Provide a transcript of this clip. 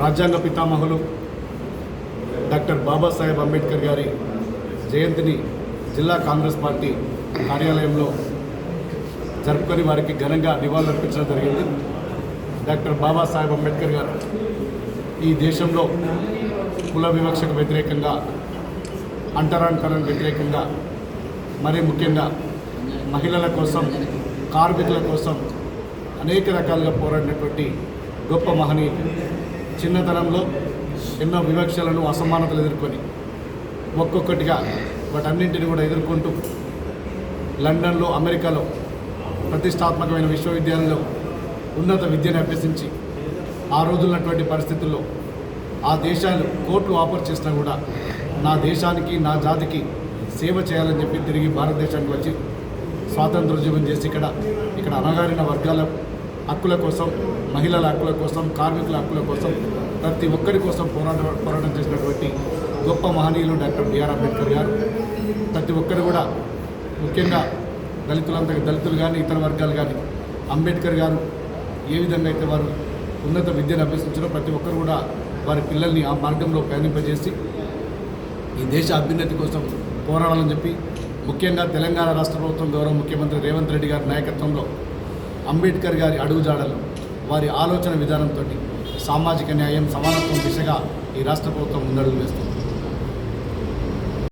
రాజ్యాంగ పితామహులు డాక్టర్ బాబాసాహెబ్ అంబేద్కర్ గారి జయంతిని జిల్లా కాంగ్రెస్ పార్టీ కార్యాలయంలో జరుపుకొని వారికి ఘనంగా నివాళులర్పించడం జరిగింది. డాక్టర్ బాబాసాహెబ్ అంబేద్కర్ గారు ఈ దేశంలో కుల వివక్షకు వ్యతిరేకంగా, అంటరానితనానికి వ్యతిరేకంగా, మరీ ముఖ్యంగా మహిళల కోసం, కార్మికుల కోసం అనేక రకాలుగా పోరాడినటువంటి గొప్ప మహనీయులు. చిన్నతనంలో ఎన్నో వివక్షలను, అసమానతలు ఎదుర్కొని ఒక్కొక్కటిగా వాటన్నింటిని కూడా ఎదుర్కొంటూ లండన్లో, అమెరికాలో ప్రతిష్టాత్మకమైన విశ్వవిద్యాలయంలో ఉన్నత విద్యను అభ్యసించి ఆ రోజున్నటువంటి పరిస్థితుల్లో ఆ దేశాలు కోర్టు ఆఫర్ చేసినా కూడా నా దేశానికి, నా జాతికి సేవ చేయాలని చెప్పి తిరిగి భారతదేశానికి వచ్చి స్వాతంత్రోద్యమం చేసి ఇక్కడ అణగారిన వర్గాల హక్కుల కోసం, మహిళల హక్కుల కోసం, కార్మికుల హక్కుల కోసం, ప్రతి ఒక్కరి కోసం పోరాటం చేసినటువంటి గొప్ప మహనీయులు డాక్టర్ బిఆర్ అంబేద్కర్ గారు. ప్రతి ఒక్కరు కూడా, ముఖ్యంగా దళితులు కానీ ఇతర వర్గాలు కానీ, అంబేద్కర్ గారు ఏ విధంగా అయితే వారు ఉన్నత విద్యను అభ్యసించారో ప్రతి ఒక్కరు కూడా వారి పిల్లల్ని ఆ మార్గంలో ప్రయాణింపజేసి ఈ దేశ అభ్యున్నతి కోసం పోరాడాలని చెప్పి, ముఖ్యంగా తెలంగాణ రాష్ట్ర ప్రభుత్వం గౌరవ ముఖ్యమంత్రి రేవంత్ రెడ్డి గారి నాయకత్వంలో అంబేద్కర్ గారి అడుగుజాడలు, వారి ఆలోచన విధానంతో సామాజిక న్యాయం, సమానత్వం దిశగా ఈ రాష్ట్ర ప్రభుత్వం ముందడుగు వేస్తుంది.